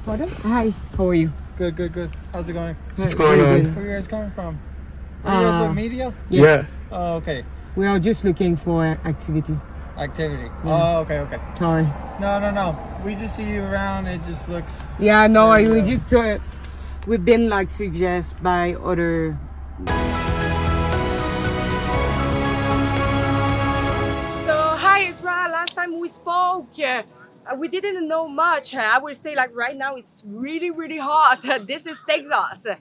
Pardon? Hi, how are you? Good, good, good. How's it going? What's going on? Where are you guys coming from? Are you guys with media? Yeah. Oh, okay. We are just looking for activity. Activity. Yeah. Oh, okay, okay. Sorry. No. We just see you around. It just looks... Yeah, no, very, we just we've been like suggested by other. So hi Ezra, last time we spoke, we didn't know much. I would say like right now it's really hot. This is Texas.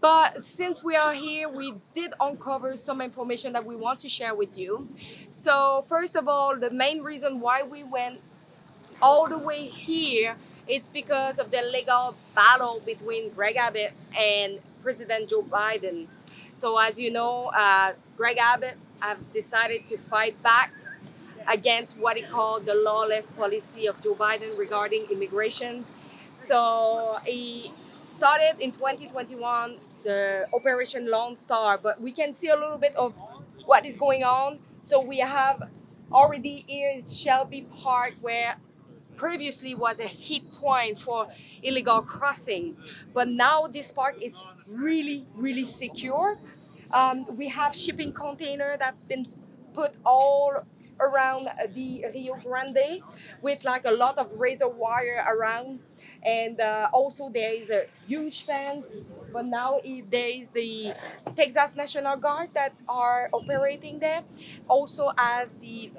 But since we are here, we did uncover some information that we want to share with you. So first of all, the main reason why we went all the way here, it's because of the legal battle between Greg Abbott and President Joe Biden. So as you know, Greg Abbott have decided to fight back against what he called the lawless policy of Joe Biden regarding immigration. So he started in 2021 the Operation Lone Star, but we can see a little bit of what is going on. So we have already here is Shelby Park, where previously was a hit point for illegal crossing, but now this park is really secure. We have shipping container that's been put all around the Rio Grande with like a lot of razor wire around, and also there is a huge fence, but now there is the Texas National Guard that are operating there, also as the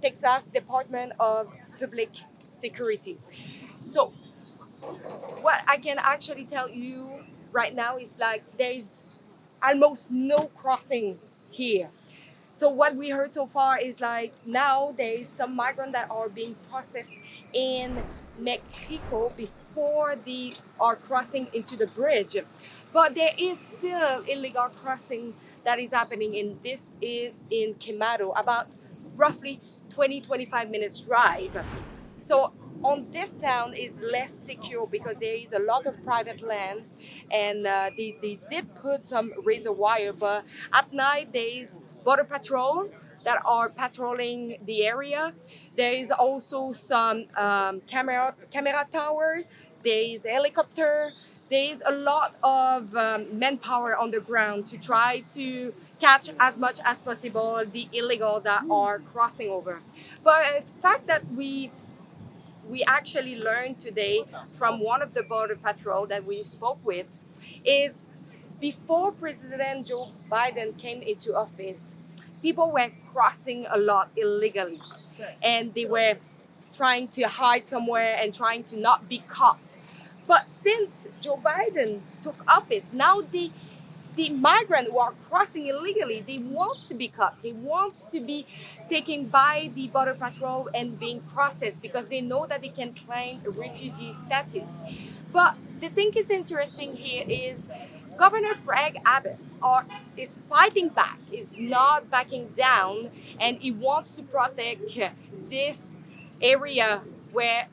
Texas Department of Public Security. So what I can actually tell you right now is like there is almost no crossing here. So what we heard so far is like now there is some migrants that are being processed in Mexico before they are crossing into the bridge. But there is still illegal crossing that is happening, and this is in Quemado, about roughly 20-25 minutes drive. So on this town is less secure because there is a lot of private land, and they did put some razor wire, but at night there is border patrol that are patrolling the area. There is also some camera tower, there is helicopter, there is a lot of manpower on the ground to try to catch as much as possible the illegal that are crossing over. But the fact that we actually learned today from one of the border patrol that we spoke with is before President Joe Biden came into office, people were crossing a lot illegally, and they were trying to hide somewhere and trying to not be caught. But since Joe Biden took office, now the migrants who are crossing illegally, they want to be caught. They want to be taken by the border patrol and being processed because they know that they can claim a refugee status. But the thing is interesting here is Governor Greg Abbott is fighting back, is not backing down, and he wants to protect this area where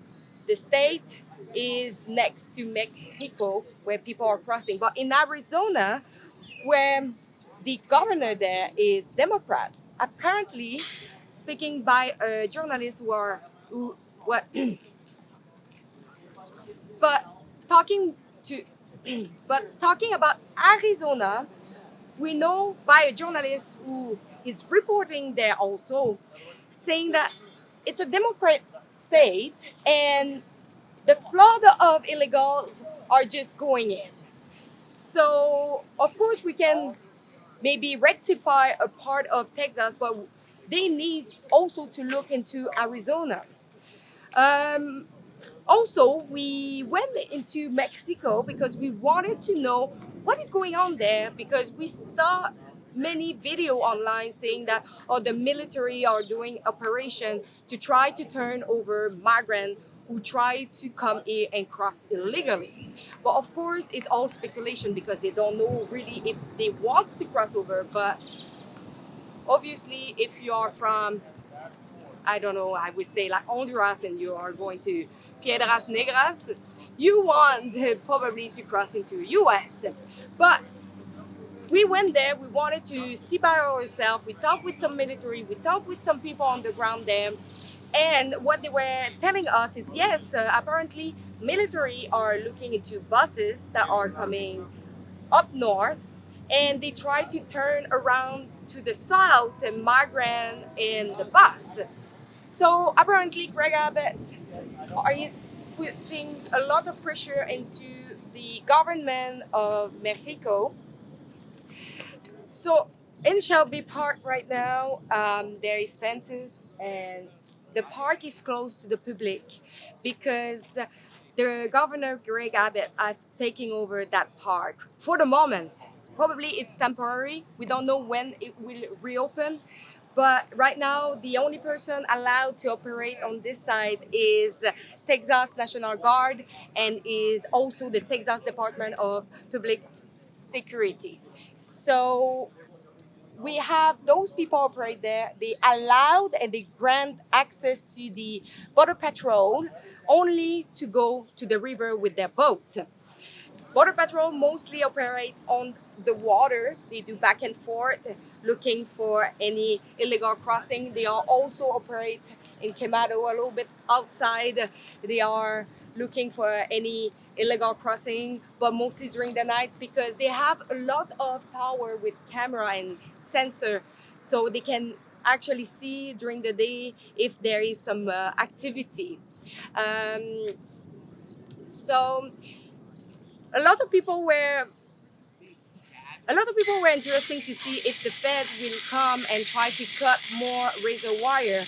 the state is next to Mexico, where people are crossing. But in Arizona, where the governor there is Democrat, apparently speaking by a journalist but talking to but talking about Arizona, we know by a journalist who is reporting there also, saying that it's a Democrat state and the flood of illegals are just going in. So of course we can maybe rectify a part of Texas, but they need also to look into Arizona. Also, we went into Mexico because we wanted to know what is going on there, because we saw many video online saying that the military are doing operation to try to turn over migrants who try to come here and cross illegally. But of course, it's all speculation because they don't know really if they want to cross over. But obviously, if you are from, I don't know, I would say like Honduras, and you are going to Piedras Negras, you want probably to cross into U.S. But we went there, we wanted to see by ourselves, we talked with some military, we talked with some people on the ground there, and what they were telling us is yes, apparently military are looking into buses that are coming up north, and they try to turn around to the south and migrate in the bus. So apparently Greg Abbott is putting a lot of pressure into the government of Mexico. So in Shelby Park right now, there is fences, and the park is closed to the public because the governor Greg Abbott is taking over that park for the moment. Probably it's temporary. We don't know when it will reopen. But right now, the only person allowed to operate on this side is Texas National Guard and is also the Texas Department of Public Security. So we have those people operate there. They allowed and they grant access to the border patrol only to go to the river with their boat. Border Patrol mostly operate on the water. They do back and forth looking for any illegal crossing. They are also operate in Quemado a little bit outside. They are looking for any illegal crossing, but mostly during the night because they have a lot of power with camera and sensor, so they can actually see during the day if there is some activity. So a lot of people were interested to see if the Fed will come and try to cut more razor wire.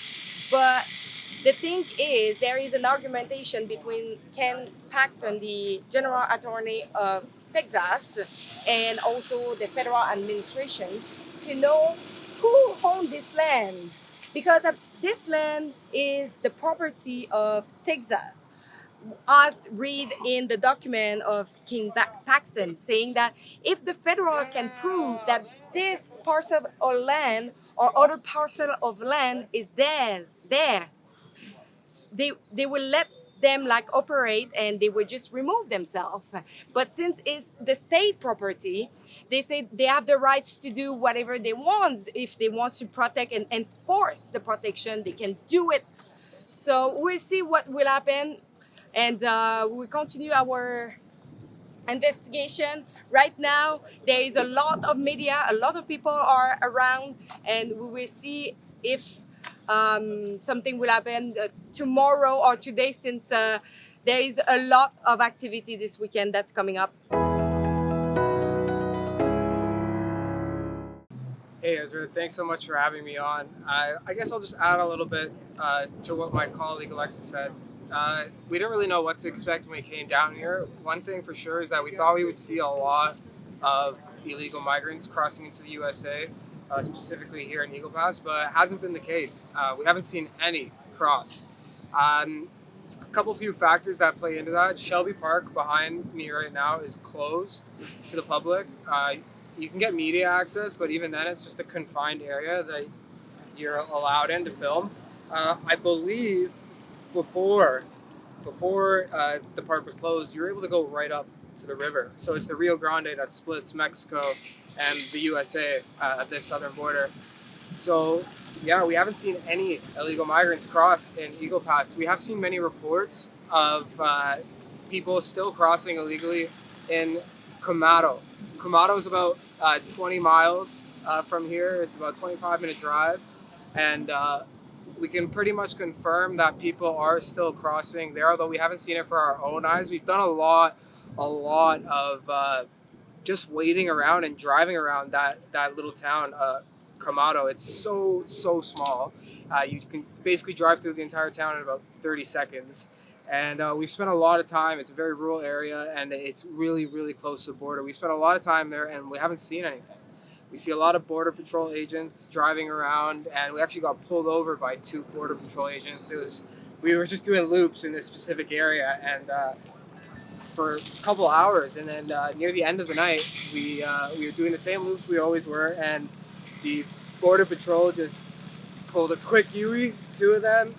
But the thing is, there is an argumentation between Ken Paxton, the General Attorney of Texas, and also the federal administration to know who owns this land. Because this land is the property of Texas, as read in the document of King Paxton, saying that if the federal can prove that this parcel of land or other parcel of land is there, they will let them like operate and they will just remove themselves. But since it's the state property, they say they have the rights to do whatever they want. If they want to protect and enforce the protection, they can do it. So we'll see what will happen. And we continue our investigation. Right now, there is a lot of media, a lot of people are around, and we will see if something will happen tomorrow or today, since there is a lot of activity this weekend that's coming up. Hey Ezra, thanks so much for having me on. I guess I'll just add a little bit to what my colleague Alexa said. We didn't really know what to expect when we came down here. One thing for sure is that we thought we would see a lot of illegal migrants crossing into the USA, specifically here in Eagle Pass, but it hasn't been the case. We haven't seen any cross. A few factors that play into that. Shelby Park behind me right now is closed to the public. You can get media access, but even then it's just a confined area that you're allowed in to film. I believe before the park was closed, you were able to go right up to the river. So it's the Rio Grande that splits Mexico and the USA at this southern border. So yeah, we haven't seen any illegal migrants cross in Eagle Pass. We have seen many reports of people still crossing illegally in Quemado. Quemado is about 20 miles from here. It's about a 25-minute drive, and we can pretty much confirm that people are still crossing there, although we haven't seen it for our own eyes. We've done a lot of just waiting around and driving around that little town, Quemado. It's so small. You can basically drive through the entire town in about 30 seconds. And we've spent a lot of time. It's a very rural area, and it's really close to the border. We spent a lot of time there, and we haven't seen anything. We see a lot of Border Patrol agents driving around, and we actually got pulled over by 2 Border Patrol agents. We were just doing loops in this specific area, and for a couple hours, and then near the end of the night, we were doing the same loops we always were, and the Border Patrol just pulled a quick U-turn. 2 of them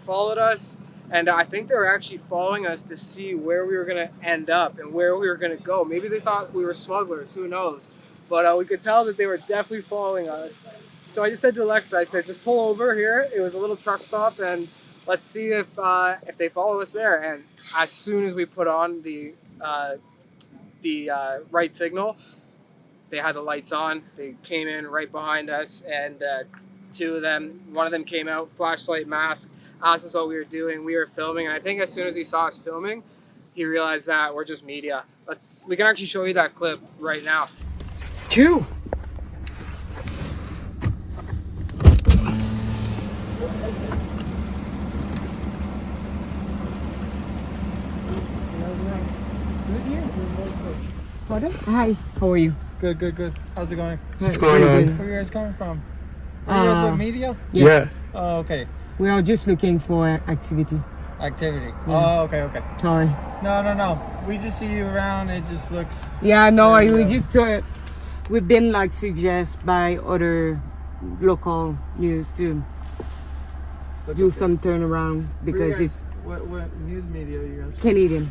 followed us, and I think they were actually following us to see where we were going to end up and where we were going to go. Maybe they thought we were smugglers, who knows? But we could tell that they were definitely following us. So I just said to Alexa, I said, just pull over here. It was a little truck stop, and let's see if they follow us there. And as soon as we put on the right signal, they had the lights on. They came in right behind us, and one of them came out, flashlight, mask, asked us what we were doing. We were filming, and I think as soon as he saw us filming, he realized that we're just media. We can actually show you that clip right now. Two. Pardon? Hi, how are you? Good, good, good. How's it going? What's going on? Where are you guys coming from? Are you guys with media? Yeah. Oh, okay. We are just looking for activity. Activity. Yeah. Oh, okay, okay. Sorry. No. We just see you around. It just looks. Yeah, no, very, we just we've been like suggested by other local news to do some turnaround because it's What news media are you guys? Canadian.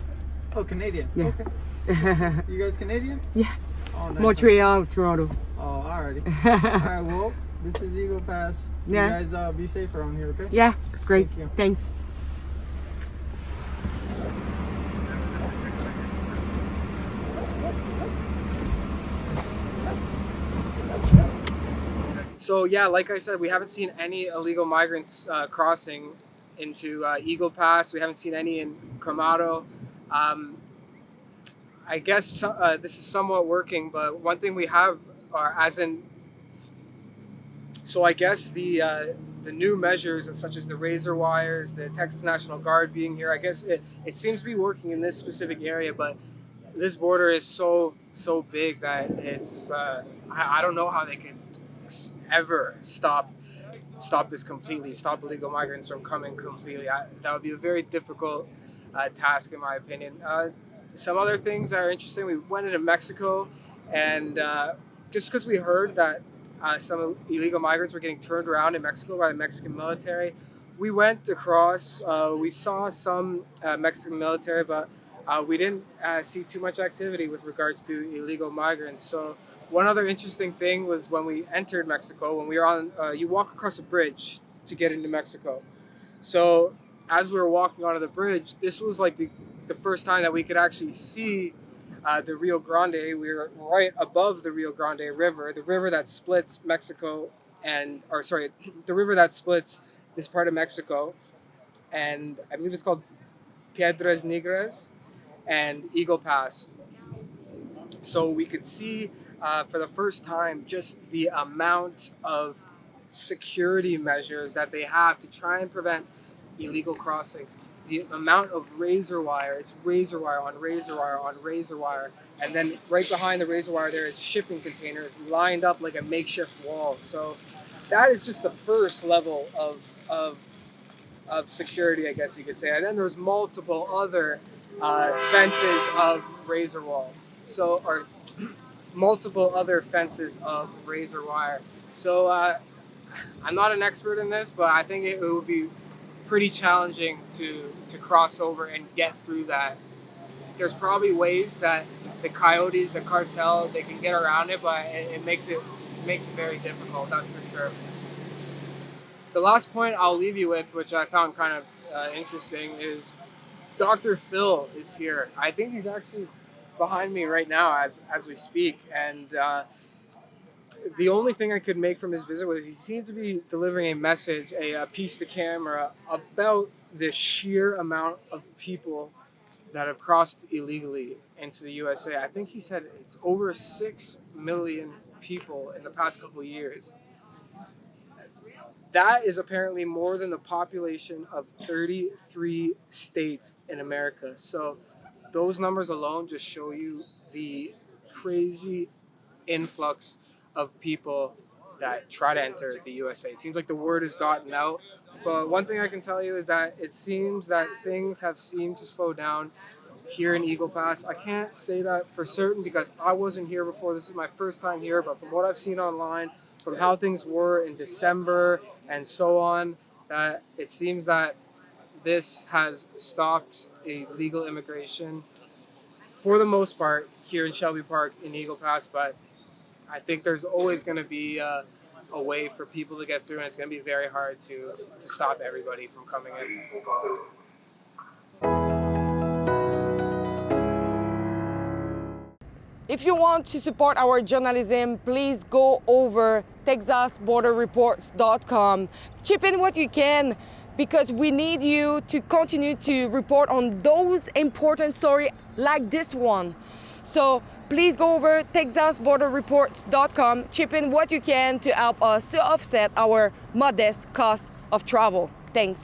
Oh, Canadian. Yeah. Okay. You guys Canadian? Yeah. Oh, nice. Montreal, Toronto. Oh, alrighty. Alright, well, this is Eagle Pass. Yeah. You guys be safe around here, okay? Yeah, great. Thank you. Thanks. So yeah, like I said, we haven't seen any illegal migrants crossing into Eagle Pass. We haven't seen any in Camaro. I guess this is somewhat working, but one thing we have so I guess the new measures such as the razor wires, the Texas National Guard being here, I guess it seems to be working in this specific area, but this border is so big that it's I don't know how they could ever stop this completely, stop illegal migrants from coming completely. That would be a very difficult task in my opinion. Some other things that are interesting, we went into Mexico, and just because we heard that some illegal migrants were getting turned around in Mexico by the Mexican military, we went across, we saw some Mexican military, but we didn't see too much activity with regards to illegal migrants. So one other interesting thing was when we entered Mexico, when we were on, you walk across a bridge to get into Mexico. So as we were walking onto the bridge, this was like the first time that we could actually see the Rio Grande. We were right above the Rio Grande River, the river that splits Mexico the river that splits this part of Mexico, and I believe it's called Piedras Negras and Eagle Pass. So we could see for the first time just the amount of security measures that they have to try and prevent illegal crossings. The amount of razor wire, it's razor wire on razor wire on razor wire, and then right behind the razor wire there is shipping containers lined up like a makeshift wall. So that is just the first level of security, I guess you could say. And then there's multiple other fences of razor wall. Or multiple other fences of razor wire. So I'm not an expert in this, but I think it would be pretty challenging to cross over and get through that. There's probably ways that the coyotes, the cartel, they can get around it, but it makes it very difficult, that's for sure. The last point I'll leave you with, which I found kind of interesting, is Dr. Phil is here. I think he's actually behind me right now as we speak, and the only thing I could make from his visit was he seemed to be delivering a message, a piece to camera about the sheer amount of people that have crossed illegally into the USA. I think he said it's over 6 million people in the past couple of years. That is apparently more than the population of 33 states in America. So those numbers alone just show you the crazy influx of people that try to enter the USA. It seems like the word has gotten out, but one thing I can tell you is that it seems that things have seemed to slow down here in Eagle Pass. I can't say that for certain because I wasn't here before. This is my first time here, but from what I've seen online, from how things were in December and so on, that it seems that this has stopped illegal immigration for the most part here in Shelby Park in Eagle Pass, but I think there's always going to be a way for people to get through, and it's going to be very hard to stop everybody from coming in. If you want to support our journalism, please go over texasborderreports.com. Chip in what you can, because we need you to continue to report on those important stories like this one. So please go over texasborderreports.com, chip in what you can to help us to offset our modest cost of travel. Thanks.